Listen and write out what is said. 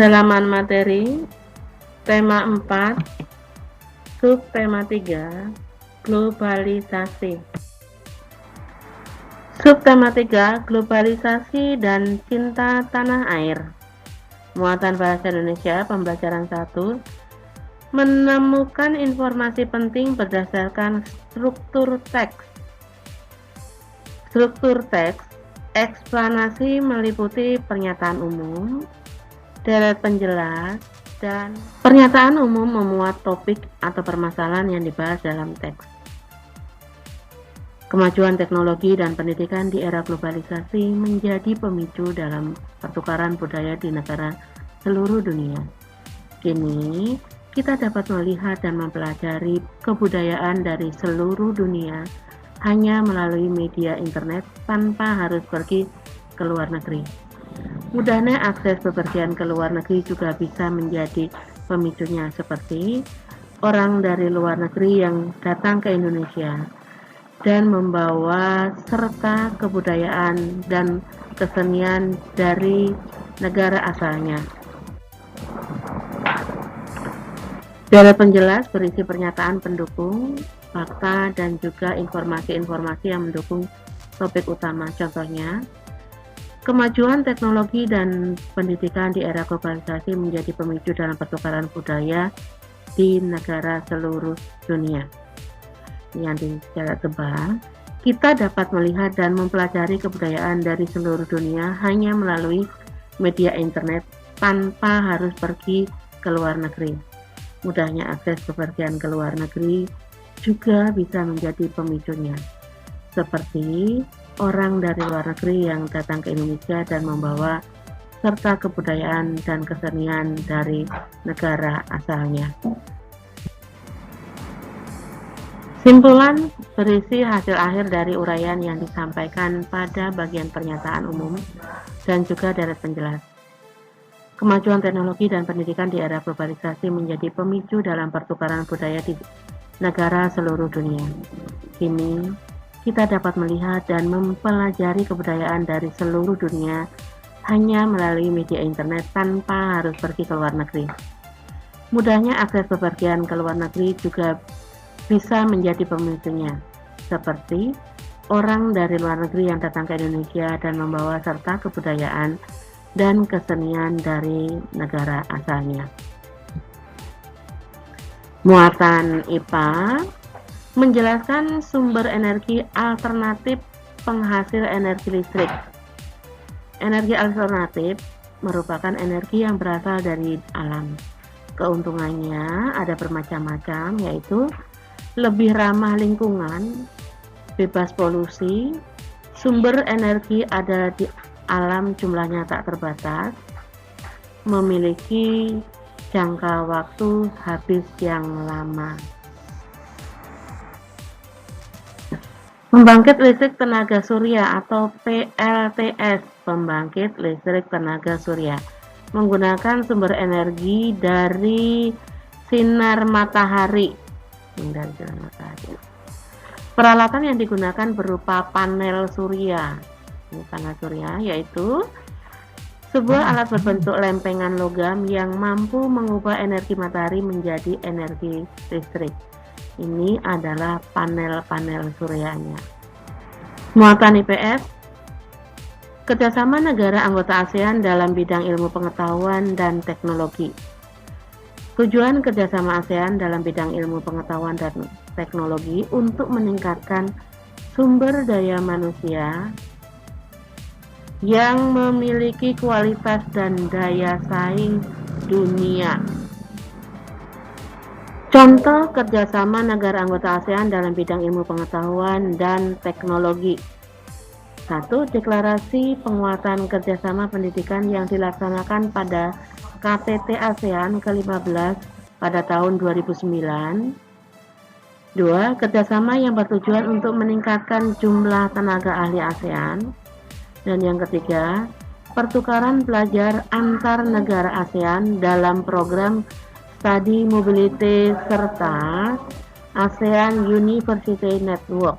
Pendalaman materi, tema 4, subtema 3, globalisasi. Subtema 3, globalisasi dan cinta tanah air. Muatan bahasa Indonesia, pembelajaran 1, menemukan informasi penting berdasarkan struktur teks. Struktur teks, eksplanasi meliputi pernyataan umum, deret penjelas, dan pernyataan umum memuat topik atau permasalahan yang dibahas dalam teks. Kemajuan teknologi dan pendidikan di era globalisasi menjadi pemicu dalam pertukaran budaya di negara seluruh dunia. Kini, kita dapat melihat dan mempelajari kebudayaan dari seluruh dunia hanya melalui media internet tanpa harus pergi ke luar negeri. Mudahnya akses bepergian ke luar negeri juga bisa menjadi pemicunya, seperti orang dari luar negeri yang datang ke Indonesia dan membawa serta kebudayaan dan kesenian dari negara asalnya. Deret penjelas berisi pernyataan pendukung, fakta, dan juga informasi-informasi yang mendukung topik utama. Contohnya, kemajuan teknologi dan pendidikan di era globalisasi menjadi pemicu dalam pertukaran budaya di negara seluruh dunia. Yang di secara tebal, kita dapat melihat dan mempelajari kebudayaan dari seluruh dunia hanya melalui media internet tanpa harus pergi ke luar negeri. Mudahnya akses bepergian ke luar negeri juga bisa menjadi pemicunya, seperti orang dari luar negeri yang datang ke Indonesia dan membawa serta kebudayaan dan kesenian dari negara asalnya. Simpulan berisi hasil akhir dari uraian yang disampaikan pada bagian pernyataan umum dan juga deret penjelas. Kemajuan teknologi dan pendidikan di era globalisasi menjadi pemicu dalam pertukaran budaya di negara seluruh dunia. Kini, kita dapat melihat dan mempelajari kebudayaan dari seluruh dunia hanya melalui media internet tanpa harus pergi ke luar negeri. Mudahnya akses bepergian ke luar negeri juga bisa menjadi pemicunya, seperti orang dari luar negeri yang datang ke Indonesia dan membawa serta kebudayaan dan kesenian dari negara asalnya. Muatan IPA menjelaskan sumber energi alternatif penghasil energi listrik. Energi alternatif merupakan energi yang berasal dari alam. Keuntungannya ada bermacam-macam, yaitu lebih ramah lingkungan, bebas polusi, sumber energi ada di alam jumlahnya tak terbatas, memiliki jangka waktu habis yang lama. Pembangkit listrik tenaga surya atau PLTS, pembangkit listrik tenaga surya, menggunakan sumber energi dari sinar matahari. Peralatan yang digunakan berupa panel surya. Ini panel surya yaitu sebuah alat berbentuk lempengan logam yang mampu mengubah energi matahari menjadi energi listrik. Ini adalah panel-panel suryanya. Muatan IPS, kerjasama negara anggota ASEAN dalam bidang ilmu pengetahuan dan teknologi. Tujuan kerjasama ASEAN dalam bidang ilmu pengetahuan dan teknologi untuk meningkatkan sumber daya manusia yang memiliki kualitas dan daya saing dunia. Contoh kerjasama negara anggota ASEAN dalam bidang ilmu pengetahuan dan teknologi. 1. Deklarasi penguatan kerjasama pendidikan yang dilaksanakan pada KTT ASEAN ke-15 pada tahun 2009. 2. Kerjasama yang bertujuan untuk meningkatkan jumlah tenaga ahli ASEAN. Dan yang ketiga, pertukaran pelajar antar negara ASEAN dalam program Study Mobility serta ASEAN University Network.